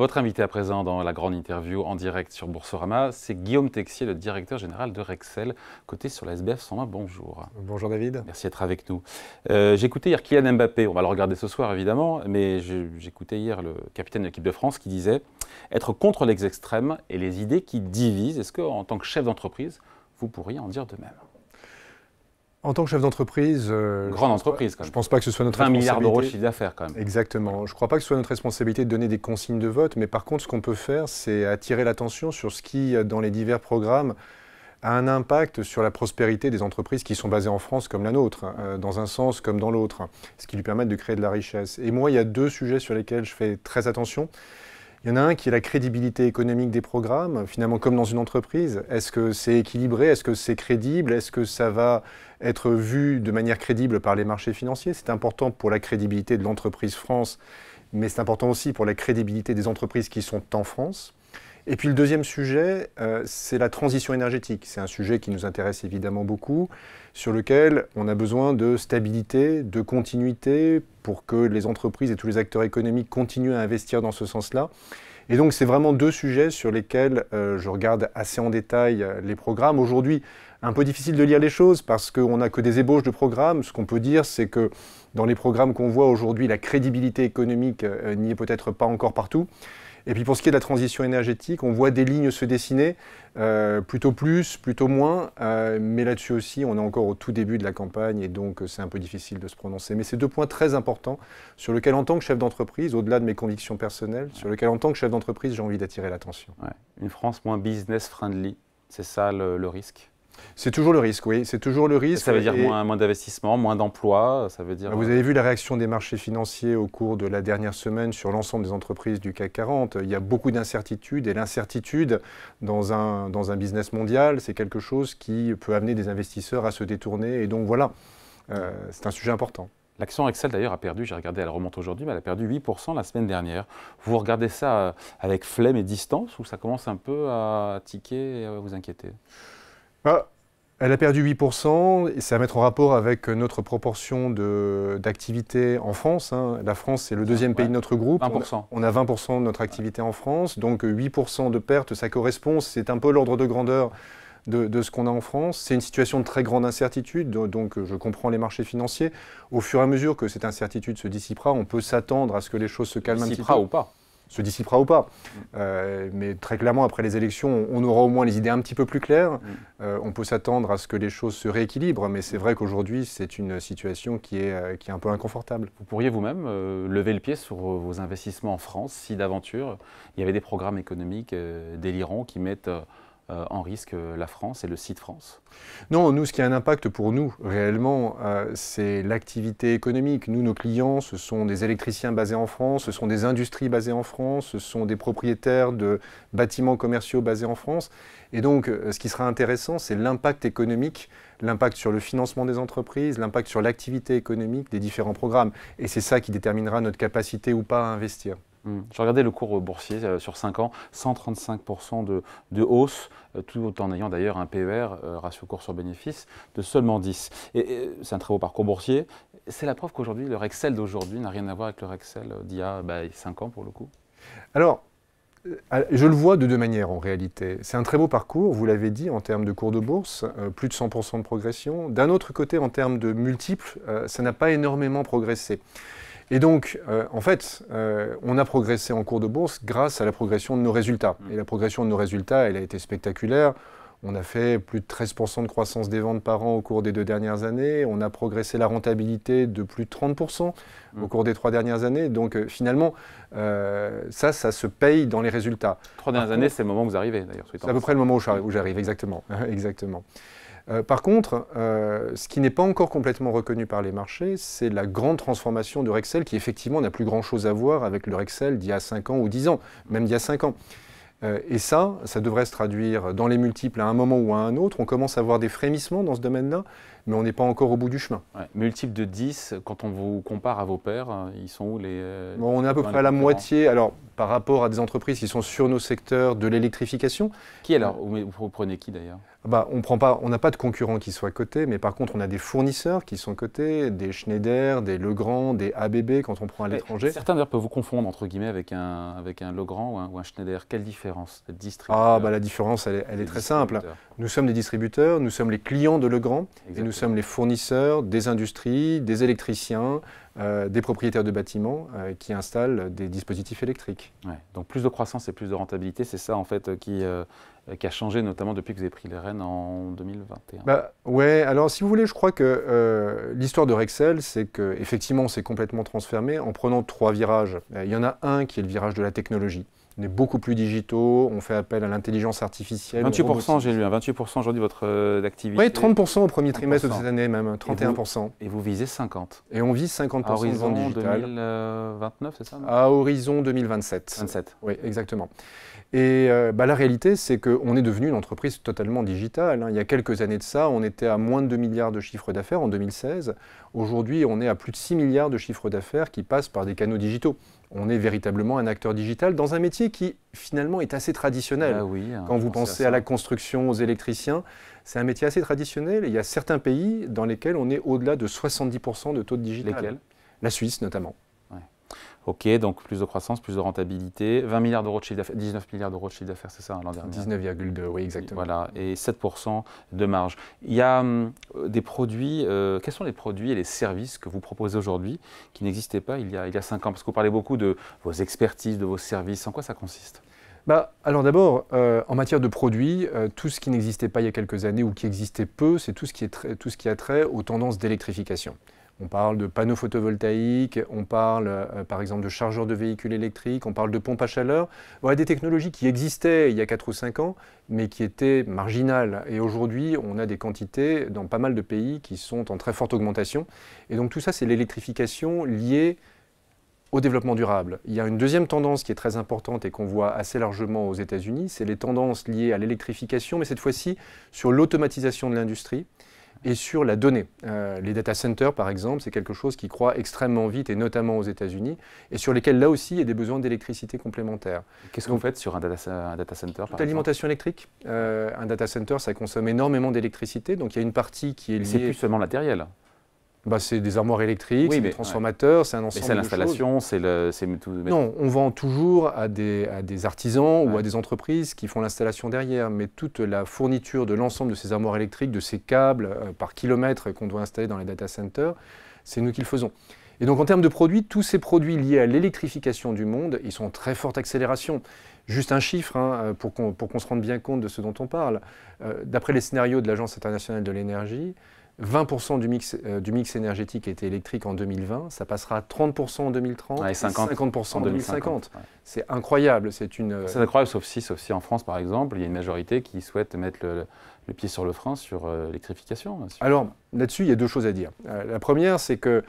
Votre invité à présent dans la grande interview en direct sur Boursorama, c'est Guillaume Texier, le directeur général de Rexel, coté sur la SBF 120. Bonjour. Bonjour David. Merci d'être avec nous. J'écoutais hier Kylian Mbappé, on va le regarder ce soir évidemment, mais j'écoutais hier le capitaine de l'équipe de France qui disait être contre les extrêmes et les idées qui divisent. Est-ce qu'en tant que chef d'entreprise, vous pourriez en dire de même? En tant que chef d'entreprise, grande entreprise, quand même. Je ne pense pas que ce soit notre 20 responsabilité. milliards d'euros de chiffre d'affaires, quand même. Exactement. Je ne crois pas que ce soit notre responsabilité de donner des consignes de vote, mais par contre, ce qu'on peut faire, c'est attirer l'attention sur ce qui, dans les divers programmes, a un impact sur la prospérité des entreprises qui sont basées en France comme la nôtre, dans un sens comme dans l'autre, ce qui lui permet de créer de la richesse. Et moi, il y a deux sujets sur lesquels je fais très attention. Il y en a un qui est la crédibilité économique des programmes, finalement comme dans une entreprise. Est-ce que c'est équilibré? Est-ce que c'est crédible? Est-ce que ça va être vu de manière crédible par les marchés financiers? C'est important pour la crédibilité de l'entreprise France, mais c'est important aussi pour la crédibilité des entreprises qui sont en France. Et puis le deuxième sujet, c'est la transition énergétique. C'est un sujet qui nous intéresse évidemment beaucoup, sur lequel on a besoin de stabilité, de continuité, pour que les entreprises et tous les acteurs économiques continuent à investir dans ce sens-là. Et donc c'est vraiment deux sujets sur lesquels je regarde assez en détail les programmes. Aujourd'hui, un peu difficile de lire les choses parce qu'on n'a que des ébauches de programmes. Ce qu'on peut dire, c'est que dans les programmes qu'on voit aujourd'hui, la crédibilité économique n'y est peut-être pas encore partout. Et puis pour ce qui est de la transition énergétique, on voit des lignes se dessiner, plutôt plus, plutôt moins, mais là-dessus aussi, on est encore au tout début de la campagne et donc c'est un peu difficile de se prononcer. Mais c'est deux points très importants sur lesquels, en tant que chef d'entreprise, au-delà de mes convictions personnelles, sur lesquels, en tant que chef d'entreprise, j'ai envie d'attirer l'attention. Ouais. Une France moins business-friendly, c'est ça le risque? C'est toujours le risque, oui. C'est toujours le risque. Ça veut dire moins d'investissement, moins d'emplois, ça veut dire... Vous avez vu la réaction des marchés financiers au cours de la dernière semaine sur l'ensemble des entreprises du CAC 40. Il y a beaucoup d'incertitudes et l'incertitude dans un business mondial, c'est quelque chose qui peut amener des investisseurs à se détourner. Et donc voilà, c'est un sujet important. L'action Rexel d'ailleurs a perdu, j'ai regardé, elle remonte aujourd'hui, mais elle a perdu 8% la semaine dernière. Vous regardez ça avec flemme et distance ou ça commence un peu à tiquer et à vous inquiéter? Elle a perdu 8%, et c'est à mettre en rapport avec notre proportion d'activité en France. La France, c'est le deuxième pays de notre groupe. 20%. On a 20% de notre activité en France, donc 8% de perte, ça correspond, c'est un peu l'ordre de grandeur de ce qu'on a en France. C'est une situation de très grande incertitude, donc je comprends les marchés financiers. Au fur et à mesure que cette incertitude se dissipera, on peut s'attendre à ce que les choses se calment un petit peu. Dissipera ou pas? Se dissipera ou pas. Mais très clairement, après les élections, on aura au moins les idées un petit peu plus claires. On peut s'attendre à ce que les choses se rééquilibrent, mais c'est vrai qu'aujourd'hui, c'est une situation qui est un peu inconfortable. Vous pourriez vous-même lever le pied sur vos investissements en France si d'aventure il y avait des programmes économiques délirants qui mettent en risque la France et le site France? Non, nous, ce qui a un impact pour nous, réellement, c'est l'activité économique. Nous, nos clients, ce sont des électriciens basés en France, ce sont des industries basées en France, ce sont des propriétaires de bâtiments commerciaux basés en France. Et donc, ce qui sera intéressant, c'est l'impact économique, l'impact sur le financement des entreprises, l'impact sur l'activité économique des différents programmes. Et c'est ça qui déterminera notre capacité ou pas à investir. Je regardais le cours boursier sur 5 ans, 135% de hausse, tout en ayant d'ailleurs un PER, ratio cours sur bénéfice, de seulement 10. Et c'est un très beau parcours boursier. C'est la preuve qu'aujourd'hui, le Rexel d'aujourd'hui n'a rien à voir avec le Rexel d'il y a 5 ans pour le coup. Alors, je le vois de deux manières en réalité. C'est un très beau parcours, vous l'avez dit, en termes de cours de bourse, plus de 100% de progression. D'un autre côté, en termes de multiples, ça n'a pas énormément progressé. Et donc, en fait, on a progressé en cours de bourse grâce à la progression de nos résultats. Et la progression de nos résultats, elle a été spectaculaire. On a fait plus de 13% de croissance des ventes par an au cours des 2 dernières années. On a progressé la rentabilité de plus de 30% au cours des 3 dernières années. Donc, finalement, ça se paye dans les résultats. 3 dernières années, c'est le moment où vous arrivez, d'ailleurs. C'est à peu près le moment où j'arrive, exactement. Exactement. Par contre, ce qui n'est pas encore complètement reconnu par les marchés, c'est la grande transformation de Rexel qui effectivement n'a plus grand-chose à voir avec le Rexel d'il y a 5 ans ou 10 ans, même d'il y a 5 ans. Et ça devrait se traduire dans les multiples à un moment ou à un autre. On commence à voir des frémissements dans ce domaine-là, mais on n'est pas encore au bout du chemin. Ouais. Multiple de 10, quand on vous compare à vos pairs, ils sont où les... Bon, on est à peu près à la moitié, alors par rapport à des entreprises qui sont sur nos secteurs de l'électrification. Qui alors? Vous prenez qui d'ailleurs? On n'a pas de concurrents qui soient cotés, mais par contre, on a des fournisseurs qui sont cotés, des Schneider, des Legrand, des ABB quand on prend à l'étranger. Certains d'ailleurs peuvent vous confondre entre guillemets avec un Legrand ou un Schneider. Quelle différence? La différence, elle est très simple. Nous sommes des distributeurs, nous sommes les clients de Legrand, et nous sommes les fournisseurs des industries, des électriciens, des propriétaires de bâtiments qui installent des dispositifs électriques. Ouais, donc plus de croissance et plus de rentabilité, c'est ça en fait qui a changé notamment depuis que vous avez pris les rênes en 2021. Ouais, alors si vous voulez, je crois que l'histoire de Rexel, c'est qu'effectivement, on s'est complètement transformé en prenant 3 virages. Il y en a un qui est le virage de la technologie. On est beaucoup plus digitaux, on fait appel à l'intelligence artificielle. 28%, j'ai lu, 28% aujourd'hui votre activité. Oui, 30% au premier trimestre de cette année même, 31%. Et vous visez 50%. Et on vise 50% de vente digitale. À horizon 2029, c'est ça? À horizon 2027. 27. Oui, exactement. Et la réalité, c'est qu'on est devenu une entreprise totalement digitale. Il y a quelques années de ça, on était à moins de 2 milliards de chiffre d'affaires en 2016. Aujourd'hui, on est à plus de 6 milliards de chiffre d'affaires qui passent par des canaux digitaux. On est véritablement un acteur digital dans un métier qui, finalement, est assez traditionnel. Quand vous pensez à la construction, aux électriciens, c'est un métier assez traditionnel. Et il y a certains pays dans lesquels on est au-delà de 70% de taux de digital. Lesquels? La Suisse, notamment. Ok, donc plus de croissance, plus de rentabilité, 20 milliards d'euros de chiffre d'affaires, 19 milliards d'euros de chiffre d'affaires, c'est ça l'an dernier? 19,2, oui, exactement. Voilà, et 7% de marge. Il y a des produits, quels sont les produits et les services que vous proposez aujourd'hui qui n'existaient pas il y a 5 ans? Parce que vous parlez beaucoup de vos expertises, de vos services. En quoi ça consiste? Alors d'abord, en matière de produits, tout ce qui n'existait pas il y a quelques années ou qui existait peu, c'est tout ce qui a trait aux tendances d'électrification. On parle de panneaux photovoltaïques, on parle par exemple de chargeurs de véhicules électriques, on parle de pompes à chaleur. Voilà des technologies qui existaient il y a 4 ou 5 ans, mais qui étaient marginales. Et aujourd'hui, on a des quantités dans pas mal de pays qui sont en très forte augmentation. Et donc tout ça, c'est l'électrification liée au développement durable. Il y a une deuxième tendance qui est très importante et qu'on voit assez largement aux États-Unis, c'est les tendances liées à l'électrification, mais cette fois-ci sur l'automatisation de l'industrie et sur la donnée. Les data centers, par exemple, c'est quelque chose qui croît extrêmement vite, et notamment aux États-Unis, et sur lesquels, là aussi, il y a des besoins d'électricité complémentaire. Qu'est-ce que vous faites sur un data center, par l'alimentation électrique. Un data center, ça consomme énormément d'électricité, donc il y a une partie qui est liée... C'est plus seulement le matériel. C'est des armoires électriques, c'est des transformateurs, c'est un ensemble de choses. C'est l'installation, c'est tout. Non, on vend toujours à des artisans ou à des entreprises qui font l'installation derrière, mais toute la fourniture de l'ensemble de ces armoires électriques, de ces câbles par kilomètre qu'on doit installer dans les data centers, c'est nous qui le faisons. Et donc en termes de produits, tous ces produits liés à l'électrification du monde, ils sont en très forte accélération. Juste un chiffre pour qu'on se rende bien compte de ce dont on parle. D'après les scénarios de l'Agence internationale de l'énergie, 20% du mix énergétique était électrique en 2020, ça passera à 30% en 2030 et 50% en 2050. Ouais. C'est incroyable. C'est incroyable, sauf si en France, par exemple, il y a une majorité qui souhaite mettre le pied sur le frein sur l'électrification. Alors, là-dessus, il y a 2 choses à dire. La première, c'est que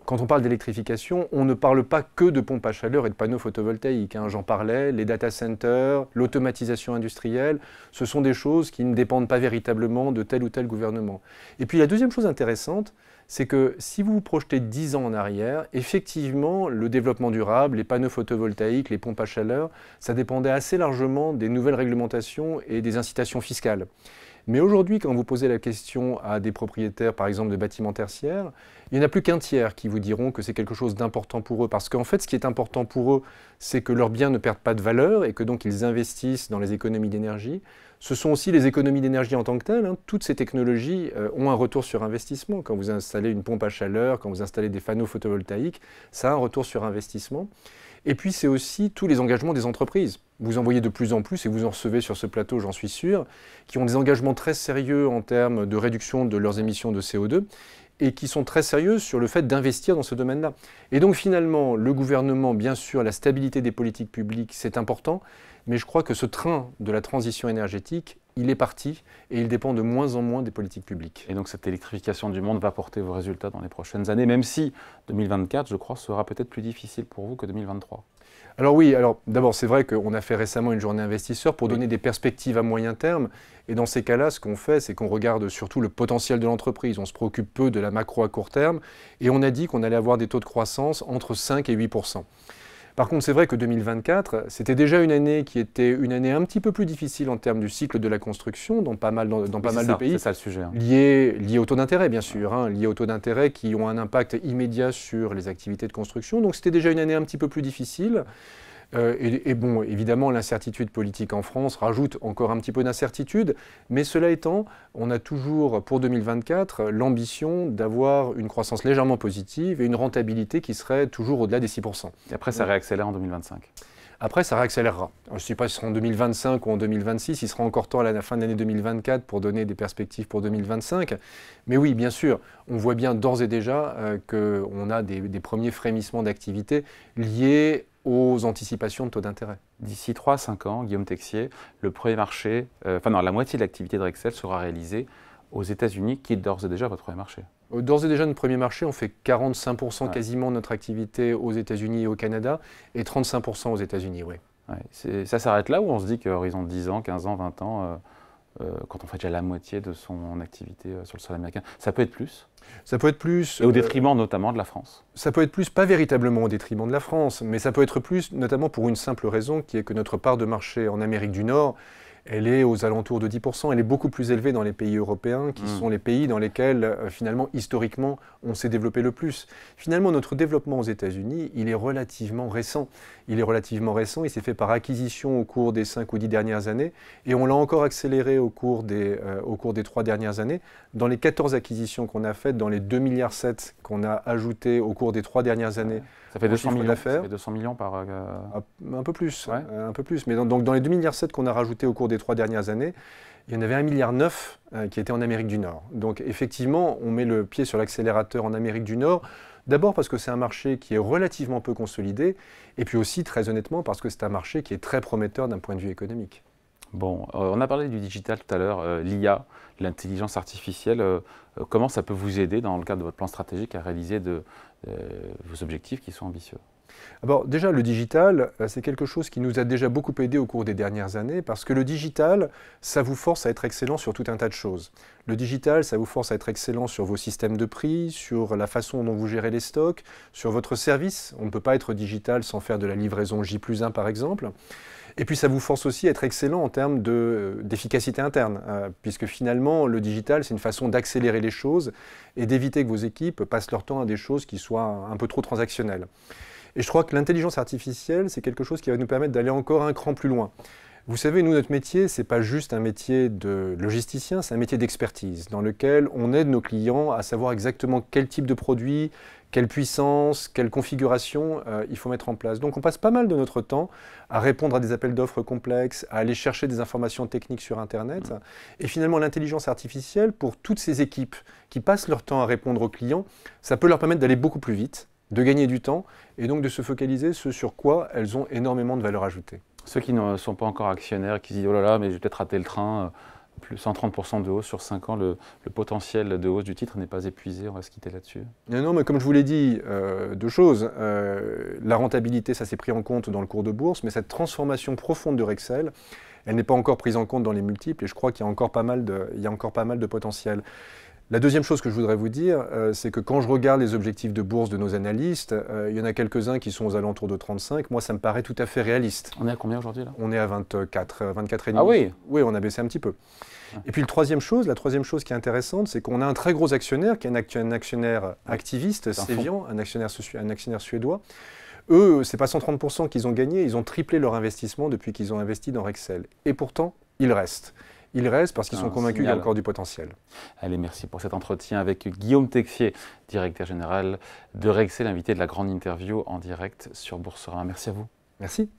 quand on parle d'électrification, on ne parle pas que de pompes à chaleur et de panneaux photovoltaïques. J'en parlais, les data centers, l'automatisation industrielle, ce sont des choses qui ne dépendent pas véritablement de tel ou tel gouvernement. Et puis la deuxième chose intéressante, c'est que si vous vous projetez 10 ans en arrière, effectivement, le développement durable, les panneaux photovoltaïques, les pompes à chaleur, ça dépendait assez largement des nouvelles réglementations et des incitations fiscales. Mais aujourd'hui, quand vous posez la question à des propriétaires, par exemple, de bâtiments tertiaires, il n'y en a plus qu'un tiers qui vous diront que c'est quelque chose d'important pour eux. Parce qu'en fait, ce qui est important pour eux, c'est que leurs biens ne perdent pas de valeur et que donc ils investissent dans les économies d'énergie. Ce sont aussi les économies d'énergie en tant que telles. Toutes ces technologies ont un retour sur investissement. Quand vous installez une pompe à chaleur, quand vous installez des panneaux photovoltaïques, ça a un retour sur investissement. Et puis, c'est aussi tous les engagements des entreprises. Vous en voyez de plus en plus, et vous en recevez sur ce plateau, j'en suis sûr, qui ont des engagements très sérieux en termes de réduction de leurs émissions de CO2 et qui sont très sérieux sur le fait d'investir dans ce domaine-là. Et donc, finalement, le gouvernement, bien sûr, la stabilité des politiques publiques, c'est important, mais je crois que ce train de la transition énergétique il est parti et il dépend de moins en moins des politiques publiques. Et donc cette électrification du monde va porter vos résultats dans les prochaines années, même si 2024, je crois, sera peut-être plus difficile pour vous que 2023. Alors oui, d'abord c'est vrai qu'on a fait récemment une journée investisseur pour donner des perspectives à moyen terme. Et dans ces cas-là, ce qu'on fait, c'est qu'on regarde surtout le potentiel de l'entreprise. On se préoccupe peu de la macro à court terme. Et on a dit qu'on allait avoir des taux de croissance entre 5 et 8%. Par contre, c'est vrai que 2024, c'était déjà une année qui était une année un petit peu plus difficile en termes du cycle de la construction dans pas mal de pays. C'est ça le sujet. Lié au taux d'intérêt, bien sûr, lié au taux d'intérêt qui ont un impact immédiat sur les activités de construction. Donc c'était déjà une année un petit peu plus difficile. Et bon, évidemment, l'incertitude politique en France rajoute encore un petit peu d'incertitude, mais cela étant, on a toujours, pour 2024, l'ambition d'avoir une croissance légèrement positive et une rentabilité qui serait toujours au-delà des 6%. Et après, ça réaccélère en 2025. Après, ça réaccélérera. Alors, je ne sais pas si ce sera en 2025 ou en 2026, il sera encore temps à la fin de l'année 2024 pour donner des perspectives pour 2025. Mais oui, bien sûr, on voit bien d'ores et déjà qu'on a des premiers frémissements d'activité liés aux anticipations de taux d'intérêt. D'ici 3 à 5 ans, Guillaume Texier, le premier marché, la moitié de l'activité de Rexel sera réalisée aux États-Unis, qui est d'ores et déjà votre premier marché. D'ores et déjà, notre premier marché, on fait 45% quasiment de notre activité aux États-Unis et au Canada, et 35% aux États-Unis, oui. Ouais, ça s'arrête là, ou on se dit qu'à horizon 10 ans, 15 ans, 20 ans, quand on fait déjà la moitié de son activité sur le sol américain, ça peut être plus? Ça peut être plus. Et au détriment notamment de la France. Ça peut être plus, pas véritablement au détriment de la France, mais ça peut être plus, notamment pour une simple raison, qui est que notre part de marché en Amérique du Nord, elle est aux alentours de 10%. Elle est beaucoup plus élevée dans les pays européens, qui sont les pays dans lesquels, finalement, historiquement, on s'est développé le plus. Finalement, notre développement aux États-Unis, il est relativement récent. Il s'est fait par acquisition au cours des 5 ou 10 dernières années, et on l'a encore accéléré au cours des 3 dernières années. Dans les 14 acquisitions qu'on a faites, dans les 2,7 milliards qu'on a ajoutés au cours des 3 dernières années, ça fait 200 millions d'affaires. Ça fait 200 millions par... Un peu plus, ouais. Un peu plus. Mais donc dans les 2,7 milliards qu'on a rajoutés au cours des 3 dernières années, il y en avait 1,9 milliard qui était en Amérique du Nord. Donc effectivement, on met le pied sur l'accélérateur en Amérique du Nord. D'abord parce que c'est un marché qui est relativement peu consolidé, et puis aussi, très honnêtement, parce que c'est un marché qui est très prometteur d'un point de vue économique. Bon, on a parlé du digital tout à l'heure, l'IA, l'intelligence artificielle. Comment ça peut vous aider dans le cadre de votre plan stratégique à réaliser vos objectifs qui sont ambitieux? Alors déjà, le digital, c'est quelque chose qui nous a déjà beaucoup aidé au cours des dernières années, parce que le digital, ça vous force à être excellent sur tout un tas de choses. Le digital, ça vous force à être excellent sur vos systèmes de prix, sur la façon dont vous gérez les stocks, sur votre service. On ne peut pas être digital sans faire de la livraison J+1 par exemple. Et puis ça vous force aussi à être excellent en termes d'efficacité interne, puisque finalement le digital c'est une façon d'accélérer les choses et d'éviter que vos équipes passent leur temps à des choses qui soient un peu trop transactionnelles. Et je crois que l'intelligence artificielle c'est quelque chose qui va nous permettre d'aller encore un cran plus loin. Vous savez, nous, notre métier, ce n'est pas juste un métier de logisticien, c'est un métier d'expertise dans lequel on aide nos clients à savoir exactement quel type de produit, quelle puissance, quelle configuration il faut mettre en place. Donc on passe pas mal de notre temps à répondre à des appels d'offres complexes, à aller chercher des informations techniques sur Internet. Et finalement, l'intelligence artificielle, pour toutes ces équipes qui passent leur temps à répondre aux clients, ça peut leur permettre d'aller beaucoup plus vite, de gagner du temps et donc de se focaliser sur quoi elles ont énormément de valeur ajoutée. Ceux qui ne sont pas encore actionnaires, qui se disent « Oh là là, mais j'ai peut-être raté le train », plus 130% de hausse sur 5 ans, le potentiel de hausse du titre n'est pas épuisé, on va se quitter là-dessus. Non, mais comme je vous l'ai dit, deux choses. La rentabilité, ça s'est pris en compte dans le cours de bourse, mais cette transformation profonde de Rexel, elle n'est pas encore prise en compte dans les multiples et je crois qu'il y a encore pas mal de potentiel. La deuxième chose que je voudrais vous dire, c'est que quand je regarde les objectifs de bourse de nos analystes, il y en a quelques-uns qui sont aux alentours de 35. Moi, ça me paraît tout à fait réaliste. On est à combien aujourd'hui là? On est à 24,5. Ah oui? Oui, on a baissé un petit peu. Et puis la troisième chose qui est intéressante, c'est qu'on a un très gros actionnaire, qui est un actionnaire activiste, Cevian, un actionnaire suédois. Eux, c'est pas 130% qu'ils ont gagné, ils ont triplé leur investissement depuis qu'ils ont investi dans Rexel. Et pourtant, ils restent. Ils restent parce qu'ils sont convaincus qu'il y a encore du potentiel. Allez, merci pour cet entretien avec Guillaume Texier, directeur général de Rexel, invité de la grande interview en direct sur Boursorama. Merci à vous. Merci.